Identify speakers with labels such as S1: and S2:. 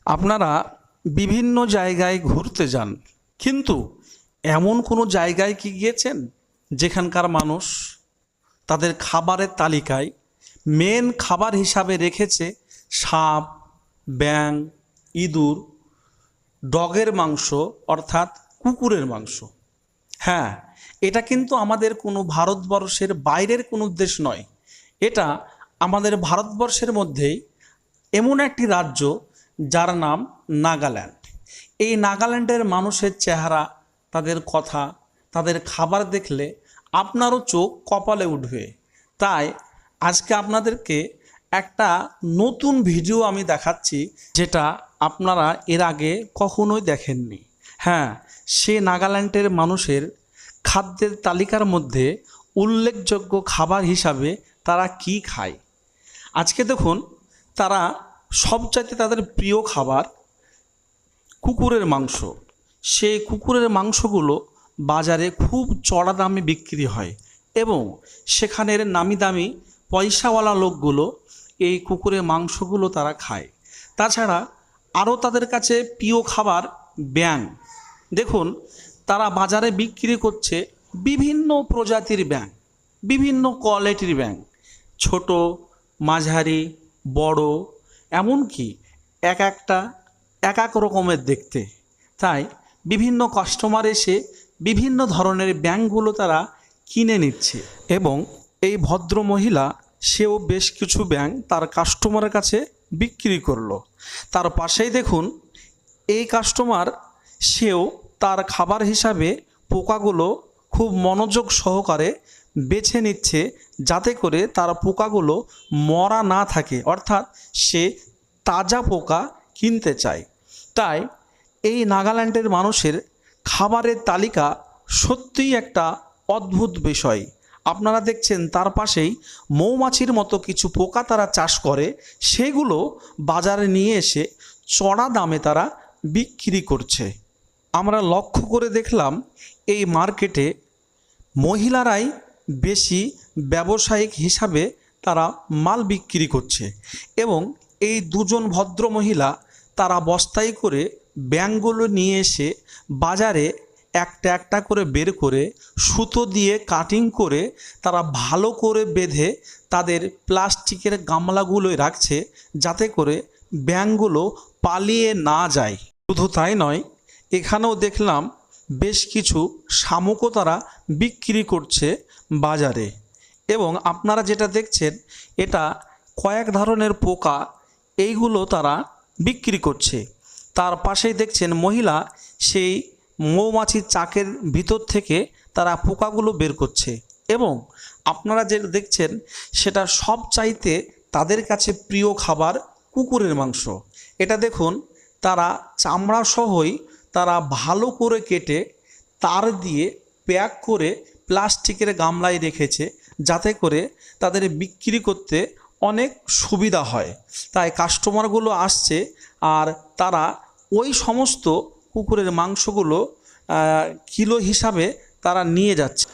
S1: আপনারা বিভিন্ন জায়গায় ঘুরতে যান, কিন্তু এমন কোনো জায়গায় কি গিয়েছেন যেখানকার মানুষ তাদের খাবারের তালিকায় মেন খাবার হিসাবে রেখেছে সাপ, ব্যাঙ, ইঁদুর, ডগের মাংস অর্থাৎ কুকুরের মাংস? হ্যাঁ, এটা কিন্তু আমাদের কোনো ভারতবর্ষের বাইরের কোনো দেশ নয়। এটা আমাদের ভারতবর্ষের মধ্যেই এমন একটি রাজ্য যার নাম নাগাল্যান্ড। এই নাগাল্যান্ডের মানুষের চেহারা, তাদের কথা, তাদের খাবার দেখলে আপনারও চোখ কপালে উঠবে। তাই আজকে আপনাদেরকে একটা নতুন ভিডিও আমি দেখাচ্ছি, যেটা আপনারা এর আগে কখনোই দেখেননি। হ্যাঁ, সে নাগাল্যান্ডের মানুষের খাদ্যের তালিকার মধ্যে উল্লেখযোগ্য খাবার হিসাবে তারা কি খায়। আজকে দেখুন, তারা সবচাইতে তাদের প্রিয় খাবার কুকুরের মাংস। সেই কুকুরের মাংসগুলো বাজারে খুব চড়া দামে বিক্রি হয় এবং সেখানের নামি দামি পয়সাওয়ালা লোকগুলো এই কুকুরের মাংসগুলো তারা খায়। তাছাড়া আরও তাদের কাছে প্রিয় খাবার ব্যাঙ। দেখুন, তারা বাজারে বিক্রি করছে বিভিন্ন প্রজাতির ব্যাঙ, বিভিন্ন কোয়ালিটির ব্যাঙ, ছোট, মাঝারি, বড়, এমনকি একটা এক এক রকমের দেখতে। তাই বিভিন্ন কাস্টমার এসে বিভিন্ন ধরনের ব্যাঙগুলো তারা কিনে নিচ্ছে এবং এই ভদ্র মহিলা সেও বেশ কিছু ব্যাঙ তার কাস্টমারের কাছে বিক্রি করলো। তার পাশেই দেখুন, এই কাস্টমার সেও তার খাবার হিসাবে পোকাগুলো খুব মনোযোগ সহকারে বেছে নিচ্ছে, যাতে করে তার পোকাগুলো মরা না থাকে, অর্থাৎ সে তাজা পোকা কিনতে চায়। তাই এই নাগাল্যান্ডের মানুষের খাবারের তালিকা সত্যিই একটা অদ্ভুত বিষয়। আপনারা দেখছেন তার পাশেই মৌমাছির মতো কিছু পোকা তারা চাষ করে, সেগুলো বাজারে নিয়ে এসে চড়া দামে তারা বিক্রি করছে। আমরা লক্ষ্য করে দেখলাম এই মার্কেটে মহিলারাই বেশি ব্যবসায়িক হিসাবে তারা মাল বিক্রি করছে এবং এই দুজন ভদ্র মহিলা তারা বস্তায় করে ব্যাঙগুলো নিয়ে এসে বাজারে একটা একটা করে বের করে সুতো দিয়ে কাটিং করে তারা ভালো করে বেঁধে তাদের প্লাস্টিকের গামলাগুলোয় রাখছে, যাতে করে ব্যাঙগুলো পালিয়ে না যায়। শুধু তাই নয়, এখানেও দেখলাম বেশ কিছু শামুকও তারা বিক্রি করছে বাজারে। এবং আপনারা যেটা দেখছেন, এটা কয়েক ধরনের পোকা, এইগুলো তারা বিক্রি করছে। তার পাশেই দেখছেন মহিলা সেই মৌমাছির চাকের ভিতর থেকে তারা পোকাগুলো বের করছে এবং আপনারা যেটা দেখছেন সেটা সব চাইতে তাদের কাছে প্রিয় খাবার কুকুরের মাংস। এটা দেখুন, তারা চামড়া সহই তারা ভালো করে কেটে তার দিয়ে প্যাক করে প্লাস্টিকের গামলায় রেখেছে, যাতে করে তাদের বিক্রি করতে অনেক সুবিধা হয়। তাই কাস্টমারগুলো আসছে আর তারা ওই সমস্ত কুকুরের মাংসগুলো কিলো হিসাবে তারা নিয়ে যাচ্ছে।